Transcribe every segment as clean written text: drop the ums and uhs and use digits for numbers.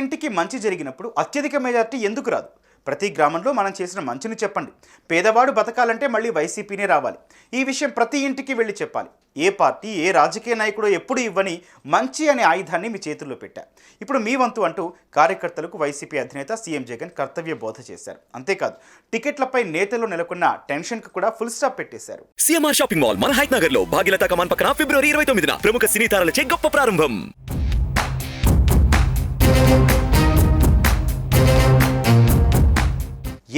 ఇంటికి మంచి జరిగినప్పుడు అత్యధిక మెజార్టీ ఎందుకు రాదు? ప్రతి గ్రామంలో మనం చేసిన మంచిని చెప్పండి. పేదవాడు బతకాలంటే మళ్ళీ వైసీపీనే రావాలి. ఈ విషయం ప్రతి ఇంటికి వెళ్ళి చెప్పాలి. ఏ పార్టీ, ఏ రాజకీయ నాయకుడు ఎప్పుడు ఇవ్వని మంచి అనే ఆయుధాన్ని మీ చేతుల్లో పెట్టారు. ఇప్పుడు మీ వంతు అంటూ కార్యకర్తలకు వైసీపీ అధినేత సీఎం జగన్ కర్తవ్య బోధ చేశారు. అంతేకాదు, టికెట్లపై నేతల్లో నెలకొన్న టెన్షన్కు కూడా ఫుల్ స్టాప్ పెట్టేశారు. సిఎంఆర్ షాపింగ్ మాల్ మన హైట్ నగర్ లో భాగ్యలతా కమాన్ పక్కన ఫిబ్రవరి 29న ప్రముఖ సినీ తారలచే గొప్ప ప్రారంభం.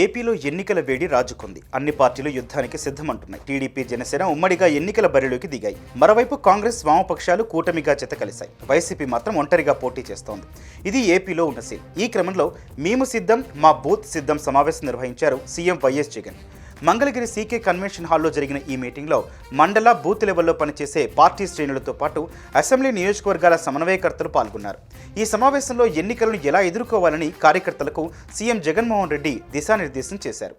ఏపీలో ఎన్నికల వేడి రాజుకుంది. అన్ని పార్టీలు యుద్ధానికి సిద్ధమంటున్నాయి. టీడీపీ, జనసేన ఉమ్మడిగా ఎన్నికల బరిలోకి దిగాయి. మరోవైపు కాంగ్రెస్, వామపక్షాలు కూటమిగా జతకలిశాయి. వైసీపీ మాత్రం ఒంటరిగా పోటీ చేస్తోంది. ఇది ఏపీలో ఉన్న సీన్. ఈ క్రమంలో మేము సిద్ధం, మా బూత్ సిద్ధం సమావేశం నిర్వహించారు CM YS Jagan. Mangalagiri CK convention హాల్లో జరిగిన ఈ మీటింగ్లో మండల, బూత్ లెవెల్లో పనిచేసే పార్టీ శ్రేణులతో పాటు అసెంబ్లీ నియోజకవర్గాల సమన్వయకర్తలు పాల్గొన్నారు. ఈ సమావేశంలో ఎన్నికలను ఎలా ఎదుర్కోవాలని కార్యకర్తలకు సీఎం జగన్మోహన్ రెడ్డి దిశానిర్దేశం చేశారు.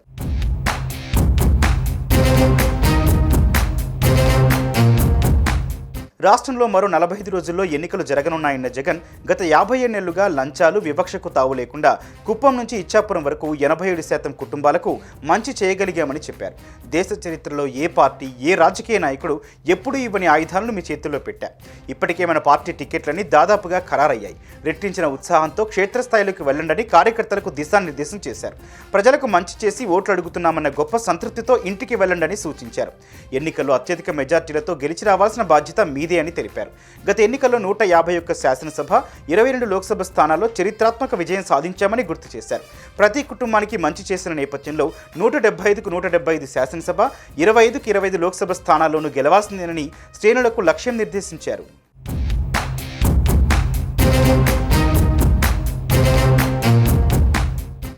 రాష్ట్రంలో మరో 45 రోజుల్లో ఎన్నికలు జరగనున్నాయన్న జగన్ గత 50 ఏళ్లుగా లంచాలు, వివక్షకు తావు లేకుండా కుప్పం నుంచి ఇచ్చాపురం వరకు 87% కుటుంబాలకు మంచి చేయగలిగామని చెప్పారు. దేశ చరిత్రలో ఏ పార్టీ, ఏ రాజకీయ నాయకుడు ఎప్పుడూ ఇవ్వని ఆయుధాలను మీ చేతుల్లో పెట్టారు. ఇప్పటికే మన పార్టీ టికెట్లని దాదాపుగా ఖరారయ్యాయి. రెట్టించిన ఉత్సాహంతో క్షేత్రస్థాయిలోకి వెళ్లండని కార్యకర్తలకు దిశానిర్దేశం చేశారు. ప్రజలకు మంచి చేసి ఓట్లు అడుగుతున్నామన్న గొప్ప సంతృప్తితో ఇంటికి వెళ్లండని సూచించారు. ఎన్నికల్లో అత్యధిక మెజార్టీలతో గెలిచి రావాల్సిన బాధ్యత మీదే అని తెలిపారు. గత ఎన్నికల్లో 151 శాసనసభ, 22 లోక్సభ స్థానాల్లో చరిత్రాత్మక విజయం సాధించామని గుర్తు చేశారు. ప్రతి కుటుంబానికి మంచి చేసిన నేపథ్యంలో 175కు 175 శాసనసభ, 25కు 25 లోక్సభ స్థానాల్లోనూ గెలవాల్సిందేనని శ్రేణులకు లక్ష్యం నిర్దేశించారు.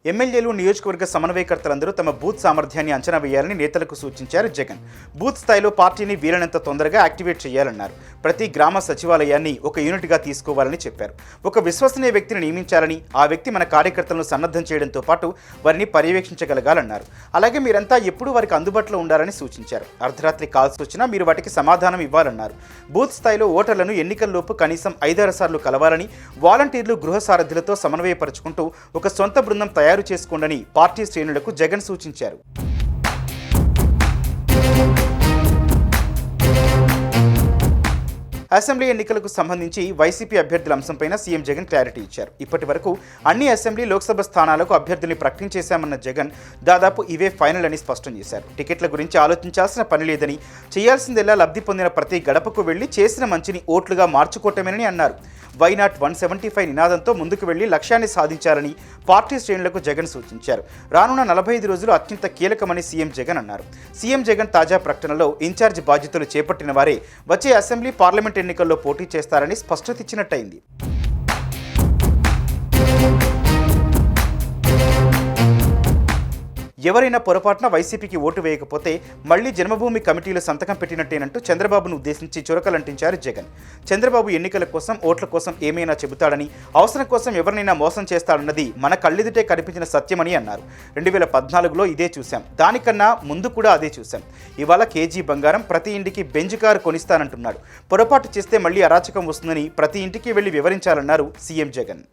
ఎమ్మెల్యేలు, నియోజకవర్గ సమన్వయకర్తలందరూ తమ బూత్ సామర్థ్యాన్ని అంచనా వేయాలని నేతలకు సూచించారు జగన్. బూత్ స్థాయిలో పార్టీని వీలైనంత తొందరగా యాక్టివేట్ చేయాలన్నారు. ప్రతి గ్రామ సచివాలయాన్ని ఒక యూనిట్గా తీసుకోవాలని చెప్పారు. ఒక విశ్వసనీయ వ్యక్తిని నియమించాలని, ఆ వ్యక్తి మన కార్యకర్తలను సన్నద్ధం చేయడంతో పాటు వారిని పర్యవేక్షించగలగాలన్నారు. అలాగే మీరంతా ఎప్పుడూ వారికి అందుబాటులో ఉండాలని సూచించారు. అర్ధరాత్రి కాల్స్ వచ్చినా మీరు వాటికి సమాధానం ఇవ్వాలన్నారు. బూత్ స్థాయిలో ఓటర్లను ఎన్నికల్లోపు కనీసం 5-6 సార్లు కలవాలని, వాలంటీర్లు, గృహ సారథులతో సమన్వయపరుచుకుంటూ ఒక సొంత బృందం తయారు చేసుకోండని పార్టీ శ్రేణులకు జగన్ సూచించారు. అసెంబ్లీ ఎన్నికలకు సంబంధించి వైసీపీ అభ్యర్థుల అంశంపైన సీఎం జగన్ క్లారిటీ ఇచ్చారు. ఇప్పటి వరకు అన్ని అసెంబ్లీ, లోక్సభ స్థానాలకు అభ్యర్థుల్ని ప్రకటించేశామన్న జగన్ దాదాపు ఇవే ఫైనల్ అని స్పష్టం చేశారు. టికెట్ల గురించి ఆలోచించాల్సిన పని లేదని, చేయాల్సిందెల్లా లబ్ధి పొందిన ప్రతి గడపకు వెళ్లి చేసిన మంచిని ఓట్లుగా మార్చుకోవటమేనని అన్నారు. వైనాట్ 175 నినాదంతో ముందుకు వెళ్లి లక్ష్యాన్ని సాధించాలని పార్టీ శ్రేణులకు జగన్ సూచించారు. రానున్న 45 రోజులు అత్యంత కీలకమని సీఎం జగన్ అన్నారు. సీఎం జగన్ తాజా ప్రకటనలో ఇన్ఛార్జ్ బాధ్యతలు చేపట్టిన వారే వచ్చే అసెంబ్లీ, పార్లమెంట్ ఎన్నికల్లో పోటీ చేస్తారని స్పష్టత ఇచ్చినట్టయింది. ఎవరైనా పొరపాటున వైసీపీకి ఓటు వేయకపోతే మళ్లీ జన్మభూమి కమిటీలు సంతకం పెట్టినట్టేనంటూ చంద్రబాబును ఉద్దేశించి చురకలంటించారు జగన్. చంద్రబాబు ఎన్నికల కోసం, ఓట్ల కోసం ఏమైనా చెబుతాడని, అవసరం కోసం ఎవరినైనా మోసం చేస్తాడన్నది మన కళ్ళెదుటే కనిపించిన సత్యమని అన్నారు. 2014లో ఇదే చూశాం, దానికన్నా ముందు కూడా అదే చూశాం. ఇవాళ కేజీ బంగారం, ప్రతి ఇంటికి బెంజ్ కారు కొనిస్తానంటున్నాడు. పొరపాటు చేస్తే మళ్లీ అరాచకం వస్తుందని ప్రతి ఇంటికి వెళ్లి వివరించాలన్నారు సీఎం జగన్.